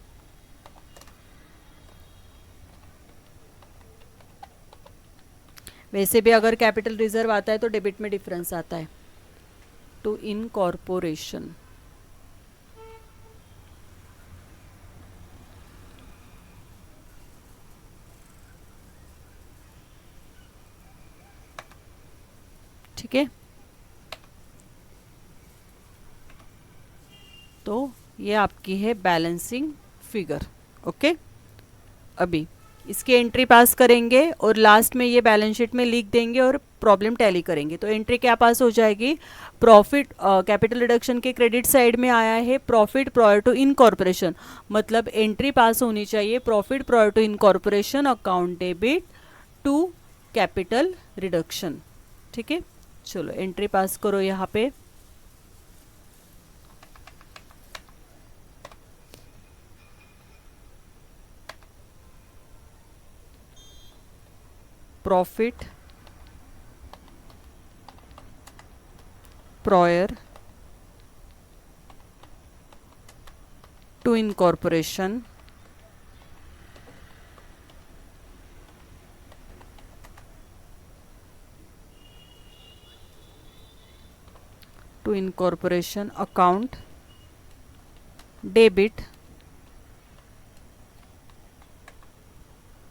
Speaker 1: वैसे भी अगर कैपिटल रिजर्व आता है तो डेबिट में डिफरेंस आता है, टू इनकॉर्पोरेशन। ठीक है, तो ये आपकी है बैलेंसिंग फिगर। ओके, अभी इसकी एंट्री पास करेंगे और लास्ट में ये बैलेंस शीट में लिख देंगे और प्रॉब्लम टैली करेंगे। तो एंट्री क्या पास हो जाएगी, प्रॉफिट कैपिटल रिडक्शन के क्रेडिट साइड में आया है प्रॉफिट प्रायर टू इनकॉर्पोरेशन, मतलब एंट्री पास होनी चाहिए profit prior to incorporation account debit to capital reduction. ठीक है, चलो एंट्री पास करो यहाँ पे। Profit prior to incorporation account debit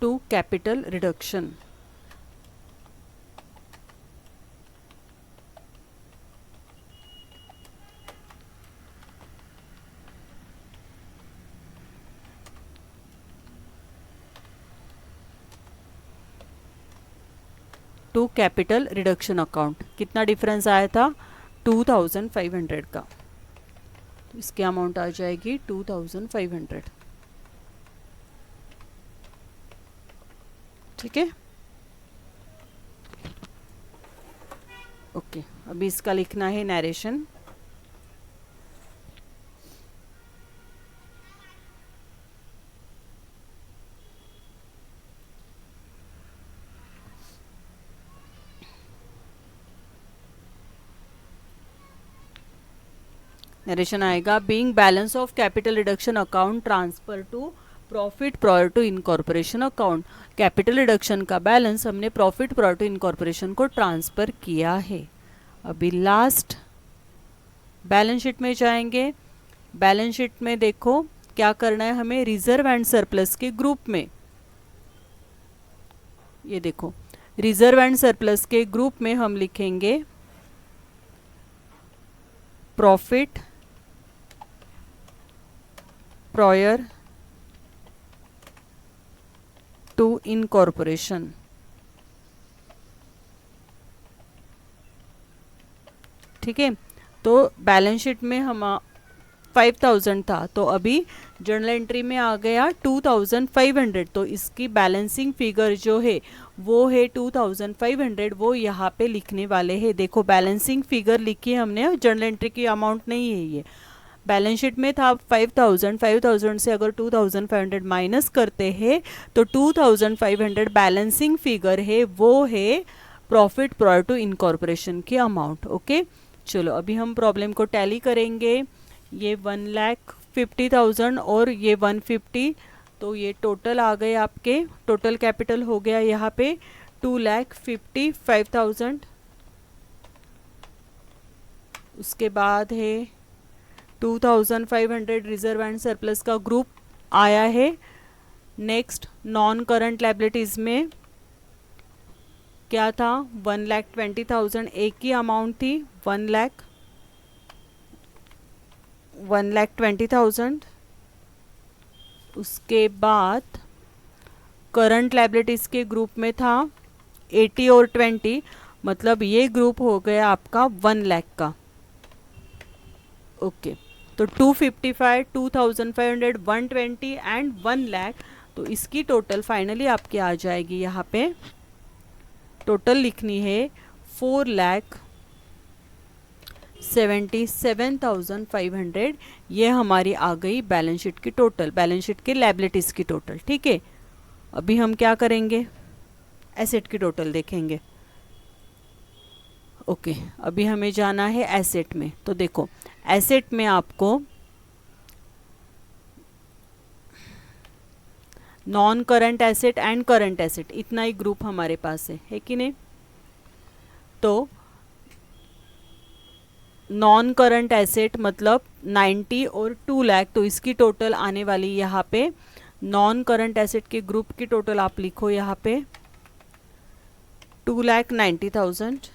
Speaker 1: to capital reduction. To capital reduction account कितना डिफरेंस आया था, 2,500 का, तो इसकी अमाउंट आ जाएगी 2,500। ठीक है, ओके, अभी इसका लिखना है नरेशन। नरेशन आएगा, being balance of capital reduction account transfer to profit prior to incorporation account. Capital reduction का बैलेंस हमने प्रॉफिट प्रायर टू इनकॉर्पोरेशन को ट्रांसफर किया है। अभी लास्ट बैलेंस शीट में जाएंगे, बैलेंस शीट में देखो क्या करना है हमें, रिजर्व एंड सरप्लस के ग्रुप में, ये देखो रिजर्व एंड सरप्लस के ग्रुप में हम लिखेंगे प्रॉफिट प्रायर टू इनकॉर्पोरेशन। ठीक है, तो बैलेंस शीट में हम 5000 था, तो अभी जर्नल एंट्री में आ गया 2500, तो इसकी बैलेंसिंग फिगर जो है वो है 2500, वो यहाँ पे लिखने वाले हैं। देखो बैलेंसिंग फिगर लिखी है हमने, जर्नल एंट्री की अमाउंट नहीं है ये। बैलेंस शीट में था 5000 से अगर 2500 माइनस करते हैं तो 2500 बैलेंसिंग फिगर है, वो है प्रॉफिट प्रायर टू इनकॉर्पोरेशन की अमाउंट। ओके, चलो अभी हम प्रॉब्लम को टैली करेंगे। ये 1,50,000 और ये 150, तो ये टोटल आ गए आपके, टोटल कैपिटल हो गया यहाँ पे 2,55,000। उसके बाद है 2500 रिजर्व एंड सरप्लस का ग्रुप आया है। नेक्स्ट नॉन करंट लायबिलिटीज में क्या था, 1,20,000 एक ही अमाउंट थी, 1,20,000। उसके बाद करंट लायबिलिटीज के ग्रुप में था 80 और 20, मतलब ये ग्रुप हो गया आपका 1 लाख का। ओके, तो 255, 2500, 120 एंड 1 लाख, तो इसकी टोटल फाइनली आपके आ जाएगी, यहाँ पे टोटल लिखनी है 4,77,500। ये हमारी आ गई बैलेंस शीट की टोटल, बैलेंस शीट के लायबिलिटीज की टोटल। ठीक है, अभी हम क्या करेंगे, एसेट की टोटल देखेंगे। ओके, अभी हमें जाना है एसेट में। तो देखो एसेट में आपको non current asset and current asset, इतना ही ग्रुप हमारे पास है कि नहीं। तो नॉन करंट एसेट मतलब 90 और 2 लाख, तो इसकी टोटल आने वाली यहाँ पे, नॉन करंट एसेट के ग्रुप की टोटल आप लिखो यहाँ पे 2,90,000।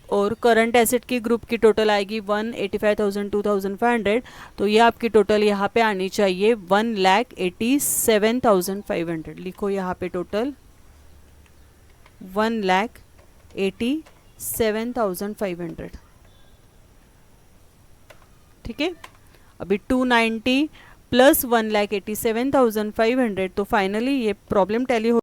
Speaker 1: और करंट एसेट की ग्रुप की टोटल आएगी 1,85,000, 2,500, तो ये आपकी टोटल यहाँ पे आनी चाहिए 1,87,500। लिखो यहाँ पे टोटल 1,87,500। ठीक है, अभी 290 प्लस 1,87,500, तो फाइनली ये प्रॉब्लम टैली हो